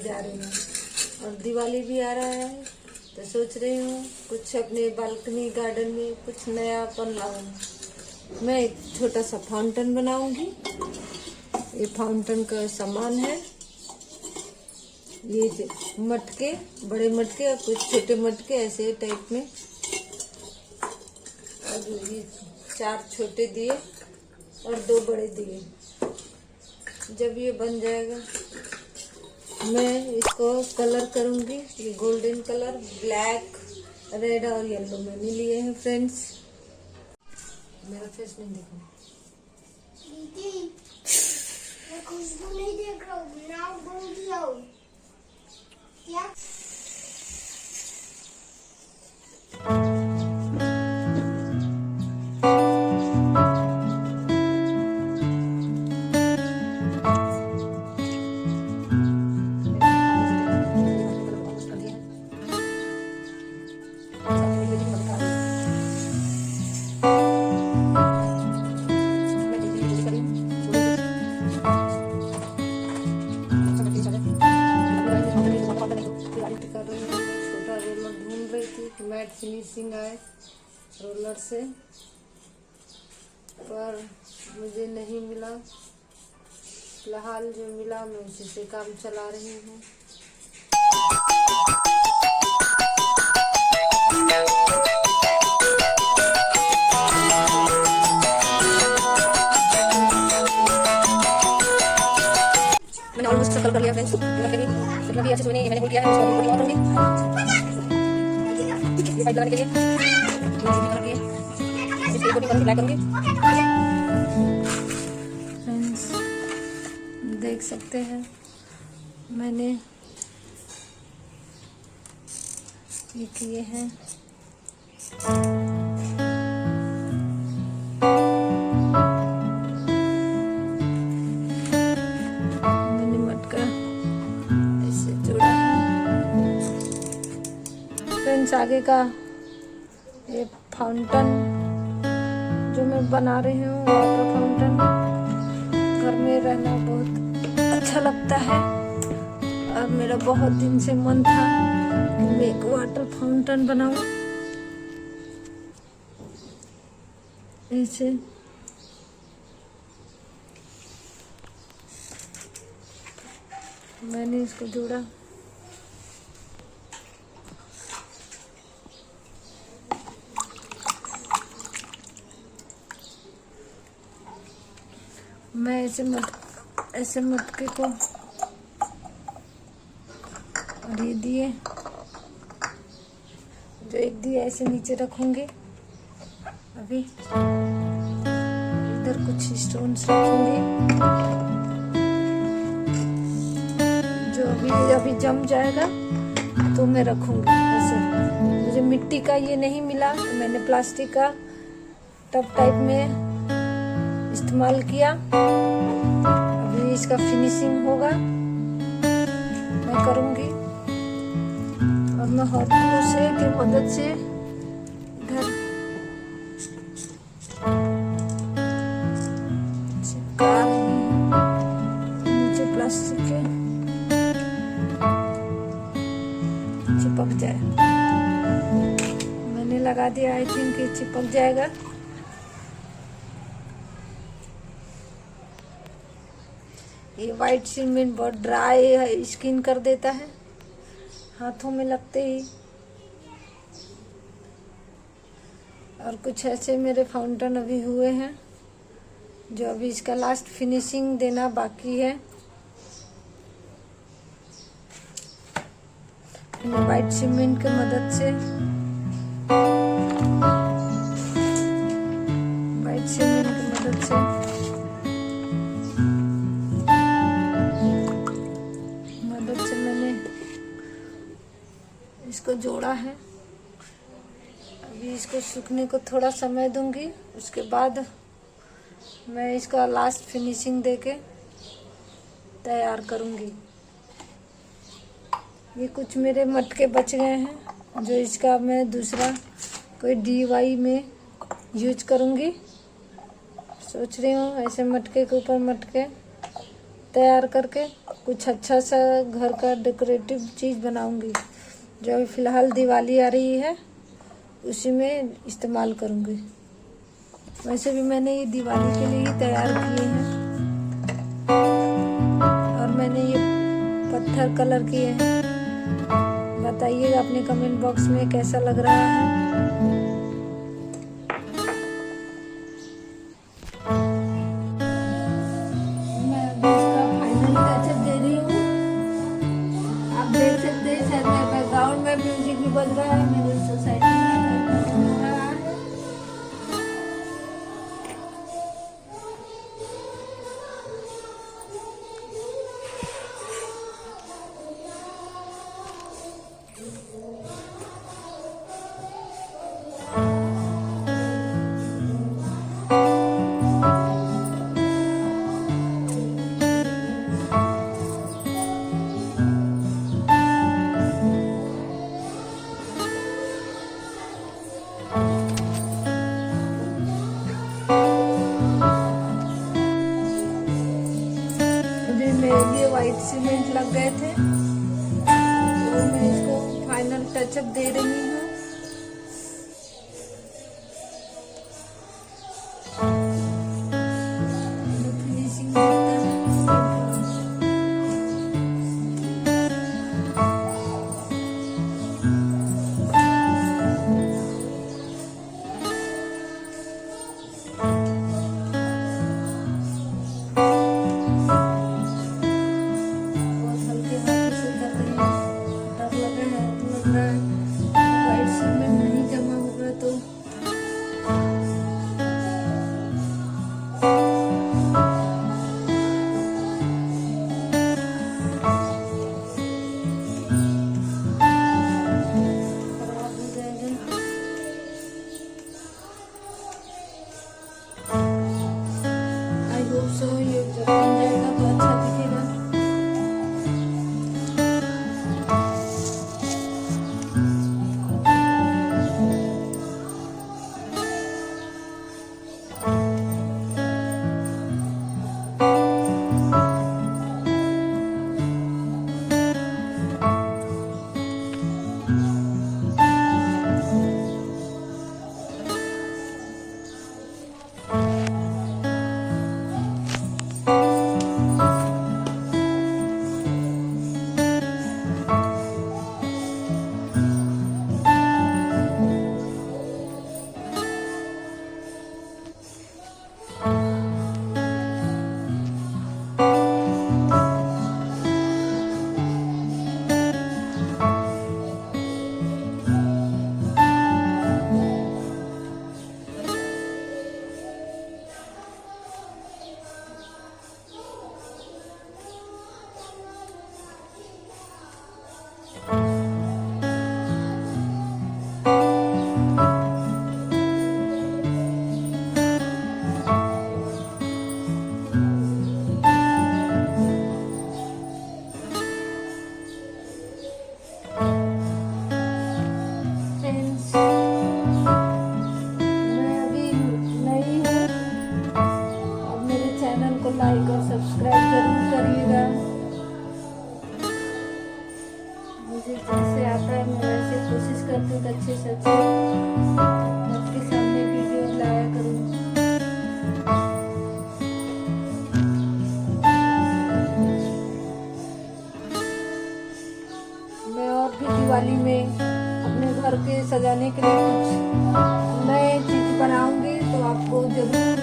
जा रही हूँ और दिवाली भी आ रहा है तो सोच रही हूँ कुछ अपने बालकनी गार्डन में कुछ नयापन लाऊं। मैं एक छोटा सा फाउंटेन बनाऊंगी। ये फाउंटेन का सामान है, ये मटके, बड़े मटके और कुछ छोटे मटके ऐसे टाइप में, और ये 4 छोटे दिए और 2 बड़े दिए। जब ये बन जाएगा मैं इसको कलर करूंगी। ये गोल्डन कलर, ब्लैक, रेड और येलो मैंने लिए हैं फ्रेंड्स। मेरा फेस नहीं देखो दीदी, मैं खुशबू नहीं देख रहा हूँ, नाक बोल दिया हूँ क्या? छोटा रोलर ढूंढ रही थी, मैट फिनिशिंग आए रोलर से, पर मुझे नहीं मिला। फिलहाल जो मिला मैं उसी से काम चला रही हूँ। मैंने ऑलमोस्ट सर्कल कर लिया फ्रेंड्स। इतना भी अच्छे से मैंने बोल किया है, उसको भी और करूंगी ये पाइप लगाने के लिए। इसकी कोटिंग करूंगी, ब्लैक करूंगी। फ्रेंड्स देख सकते हैं मैंने ये किए हैं। मैंने मटका ऐसे जोड़ा है। फ्रेंड्स आगे का ये फाउंटेन जो मैं बना रही हूँ, वाटर फाउंटेन, घर में रहना बहुत अच्छा लगता है और मेरा बहुत दिन से मन था कि मैं एक वाटर फाउंटेन बनाऊं। ऐसे मैंने इसको जोड़ा। मैं ऐसे मटके को और ये दिए जो एक दिया ऐसे नीचे रखूंगी। अभी इधर कुछ स्टोन्स रखूंगी जो अभी जम जाएगा तो मैं रखूंगी। ऐसे मुझे मिट्टी का ये नहीं मिला, मैंने प्लास्टिक का टब टाइप में इस्तेमाल किया। अभी इसका फिनिशिंग होगा, मैं करूंगी और मैं हॉट ग्लू से की मदद से इधर चिपका रही हूं। नीचे प्लास्टिक के चिपक जाए, मैंने लगा दिया। आई थिंक ये चिपक जाएगा। ये वाइट सीमेंट बहुत ड्राई है, स्किन कर देता है हाथों में लगते ही। और कुछ ऐसे मेरे फाउंटेन अभी हुए हैं जो अभी इसका लास्ट फिनिशिंग देना बाकी है। मैंने वाइट सीमेंट की मदद से मैंने इसको जोड़ा है। अभी इसको सूखने को थोड़ा समय दूंगी, उसके बाद मैं इसका लास्ट फिनिशिंग देके तैयार करूंगी। ये कुछ मेरे मटके बच गए हैं जो इसका मैं दूसरा कोई DIY में यूज करूंगी। सोच रही हूँ ऐसे मटके के ऊपर मटके तैयार करके कुछ अच्छा सा घर का डेकोरेटिव चीज़ बनाऊंगी। जो अभी फ़िलहाल दिवाली आ रही है उसी में इस्तेमाल करूंगी। वैसे भी मैंने ये दिवाली के लिए ही तैयार किए हैं और मैंने ये पत्थर कलर किए हैं। बताइएगा अपने कमेंट बॉक्स में कैसा लग रहा है। मैं अभी इसका फाइनल टचअप दे रही हूँ। आप देख सकते हैं शायद मेरे बैकग्राउंड में म्यूजिक भी बज रहा है। मेरी सोसाइटी में हो रहा है। ये वाइट सीमेंट लग गए थे तो मैं इसको फाइनल टचअप दे रही हूँ। फिनिशिंग दिखता है। वाइट सीमेंट नहीं जमा होगा तो खराब हो जाएगा। आई होप सो ये जब बन जाएगा तो अच्छा दिखेगा। लाइक और सब्सक्राइब जरूर करिएगा। मुझे जैसे आता है मैं वैसे कोशिश करती हूँ अच्छे से अच्छे आपके सामने वीडियो लाया करूँ। मैं और भी दिवाली में अपने घर के सजाने के लिए कुछ नए चीज बनाऊंगी तो आपको जरूर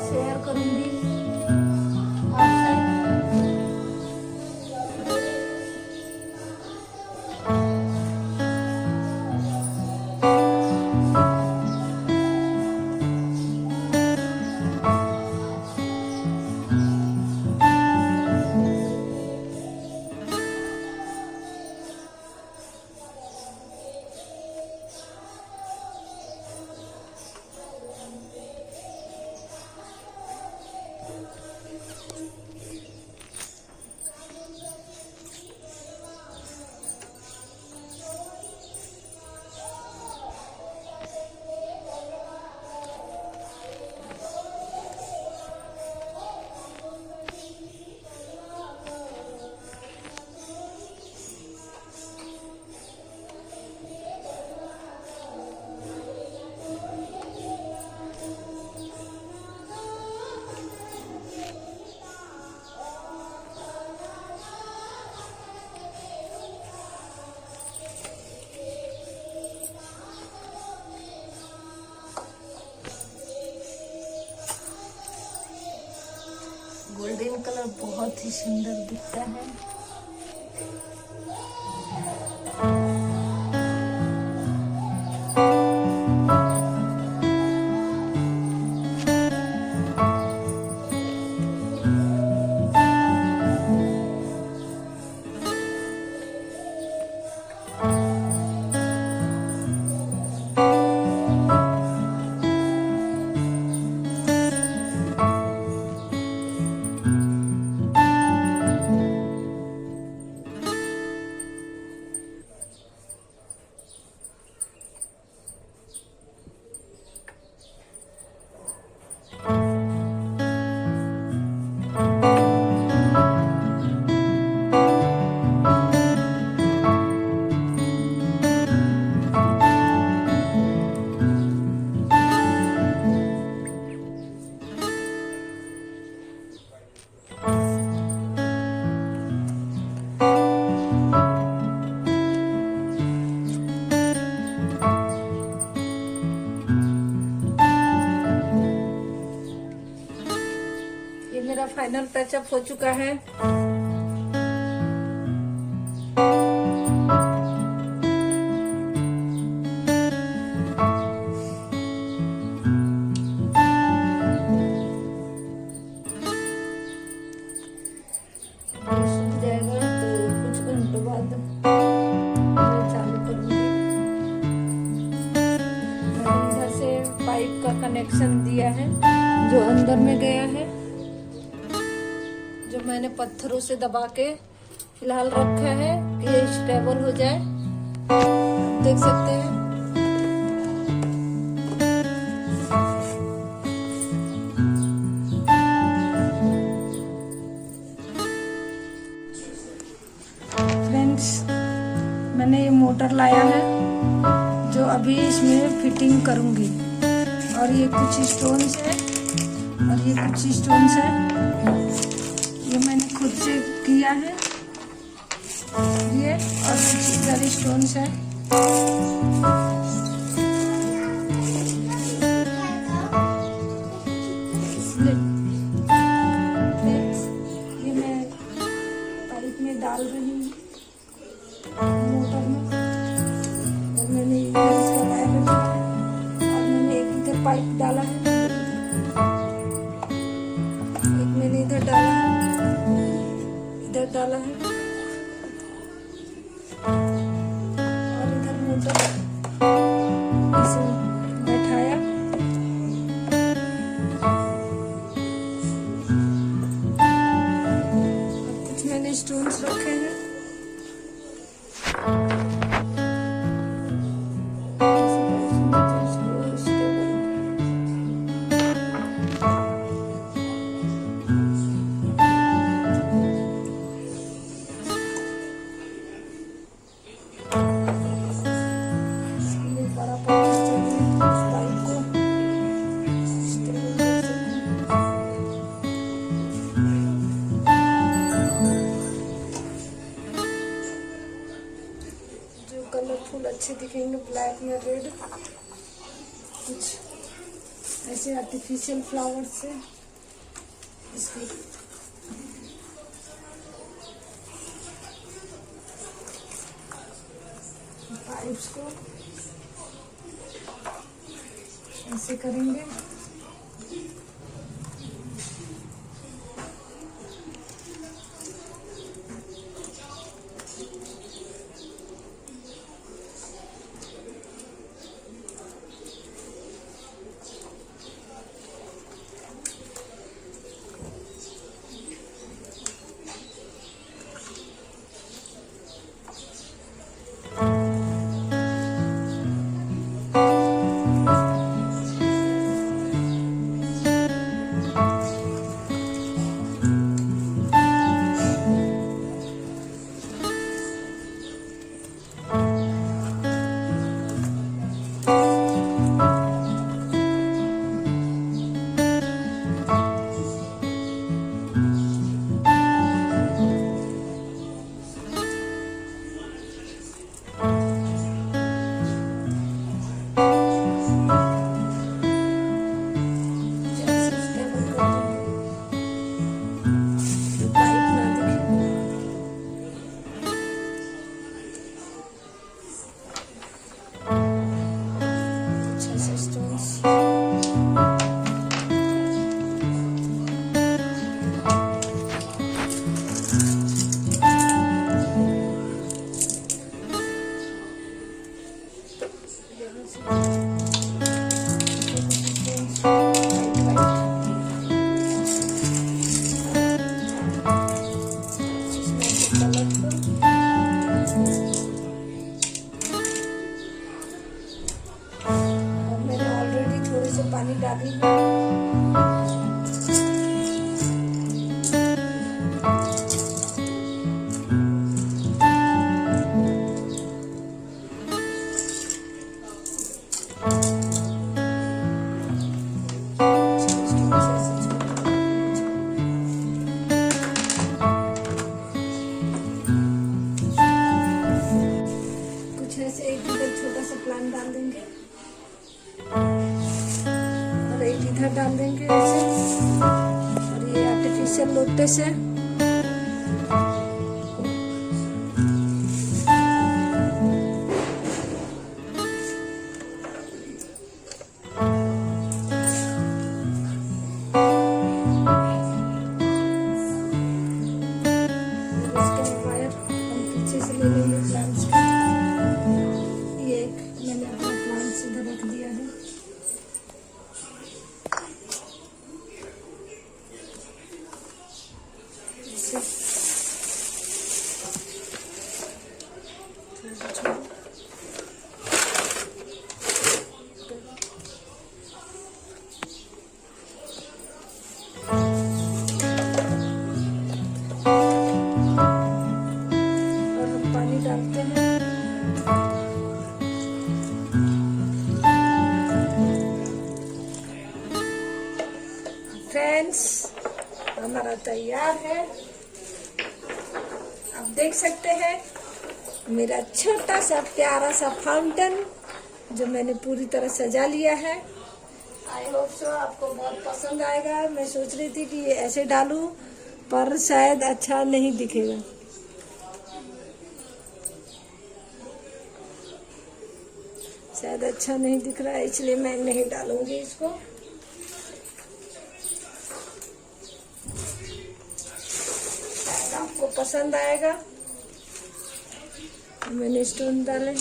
शेयर करूंगी। ग्रीन कलर बहुत ही सुंदर दिखता है। ये मेरा फाइनल टचअप हो चुका है। सूख जाएगा तो कुछ घंटों बाद मैं चालू करूंगी। मैंने इधर से पाइप का कनेक्शन दिया है जो अंदर में गया है, जो मैंने पत्थरों से दबा के फिलहाल रखा है कि ये स्टेबल हो जाए। आप देख सकते हैं फ्रेंड्स, मैंने ये मोटर लाया है जो अभी इसमें फिटिंग करूंगी। और ये कुछ स्टोन्स है और ये कुछ स्टोन्स है, ये मैंने खुद से किया है। ये और कुछ इधर स्टोन्स है। ये मैं पाइप में डाल रही हूँ मोटर में, और मैंने इधर इसका वायर रखा है और मैंने एक इधर पाइप डाला है, एक मैंने इधर डाला है, इधर डाला है और इधर मोटर इसे बैठाया। और कुछ मैंने स्टोन्स रखे हैं। कलरफुल अच्छे दिखेंगे, ब्लैक में रेड, कुछ ऐसे आर्टिफिशियल फ्लावर से इसकी पाइप्स को ऐसे करेंगे। पानी डाली। कुछ ऐसे एक इधर छोटा सा प्लांट डाल देंगे और एक इधर डाल देंगे ऐसे। और ये आर्टिफिशियल लोटस है। इसका वायर हम पीछे से ले लेंगे प्लांट्स का। ये एक मैंने अपना प्लांट्स इधर रख दिया है। इसे थोड़ा सा छोड़ो। और हम पानी डालते हैं। फ्रेंड्स, हमारा तैयार है। आप देख सकते हैं मेरा छोटा सा प्यारा सा फाउंटेन जो मैंने पूरी तरह सजा लिया है। आई होप सो आपको बहुत पसंद आएगा। मैं सोच रही थी कि ये ऐसे डालूं पर शायद अच्छा नहीं दिखेगा। शायद अच्छा नहीं दिख रहा है, इसलिए मैं नहीं डालूंगी इसको। शायद आपको पसंद आएगा। मैंने स्टोन डाले हैं।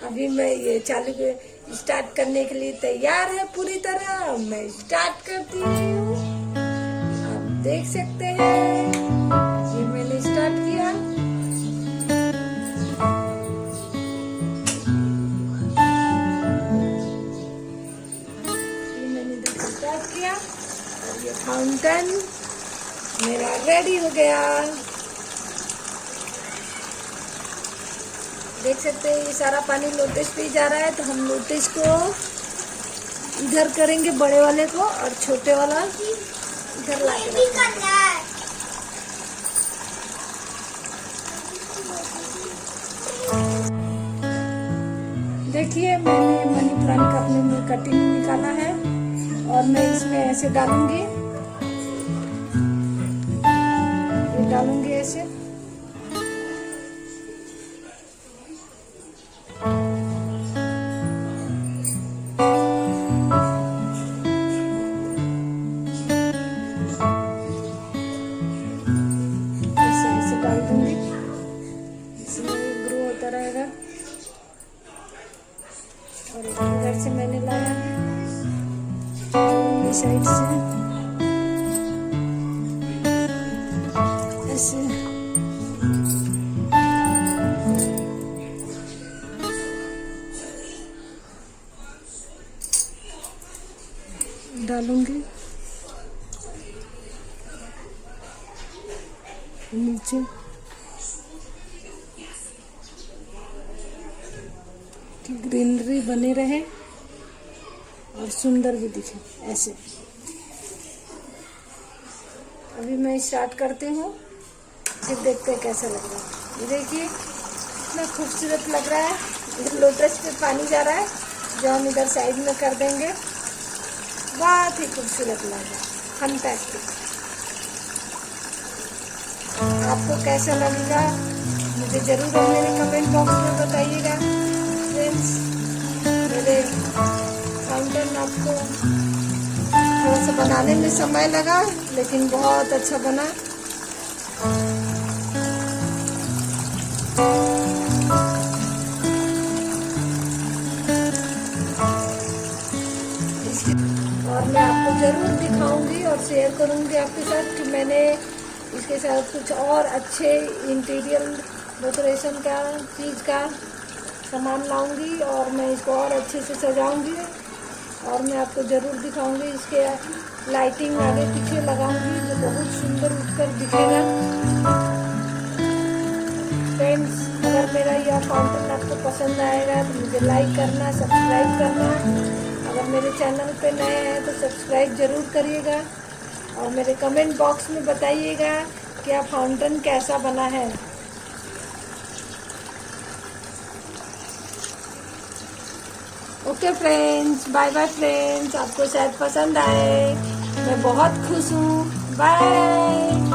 अभी मैं ये चालू स्टार्ट करने के लिए तैयार है पूरी तरह। मैं स्टार्ट करती हूँ। आप देख सकते हैं ये मैंने स्टार्ट किया। ये मैंने देखो स्टार्ट किया और ये फाउंटेन मेरा रेडी हो गया। देख सकते हैं ये सारा पानी लोटस पे जा रहा है। तो हम लोटस को इधर करेंगे, बड़े वाले को, और छोटे वाला इधर ला के रखेंगे। देखिए मैंने मनी प्लांट का अपने में कटिंग निकाला है और मैं इसमें ऐसे डालूंगी। ये डालूंगी ऐसे। डाल दूंगी, इसमें ग्रो होता रहेगा। और एक इधर से मैंने लाया है इस साइड से ऐसे। डालूंगी नीचे। कि ग्रीनरी बनी रहे और सुंदर भी दिखे ऐसे। अभी मैं स्टार्ट करती हूँ, फिर देखते हैं कैसा लग रहा है। ये देखिए कितना खूबसूरत लग रहा है। इधर लोटस पे पानी जा रहा है जो हम इधर साइड में कर देंगे। बहुत ही खूबसूरत लग रहा है, फैंटास्टिक। आपको कैसा लगेगा मुझे जरूर मेरे कमेंट बॉक्स में बताइएगा। फ्रेंड्स, मेरे फाउंटेन आपको थोड़ा सा बनाने में समय लगा, लेकिन बहुत अच्छा बना। और मैं आपको जरूर दिखाऊंगी और शेयर करूंगी आपके साथ कि मैंने इसके साथ कुछ और अच्छे इंटीरियर डेकोरेशन का चीज़ का सामान लाऊंगी और मैं इसको और अच्छे से सजाऊंगी और मैं आपको ज़रूर दिखाऊंगी। इसके लाइटिंग आगे पीछे लगाऊंगी जो बहुत सुंदर उठकर दिखेगा। फ्रेंड्स, अगर मेरा यह फाउंटेन आपको पसंद आएगा तो मुझे लाइक करना, सब्सक्राइब करना। अगर मेरे चैनल पे नए हैं तो सब्सक्राइब ज़रूर करिएगा और मेरे कमेंट बॉक्स में बताइएगा कि यह फाउंटेन कैसा बना है। Okay friends, bye bye friends. आपको शायद पसंद आए, मैं बहुत खुश हूँ। बाय।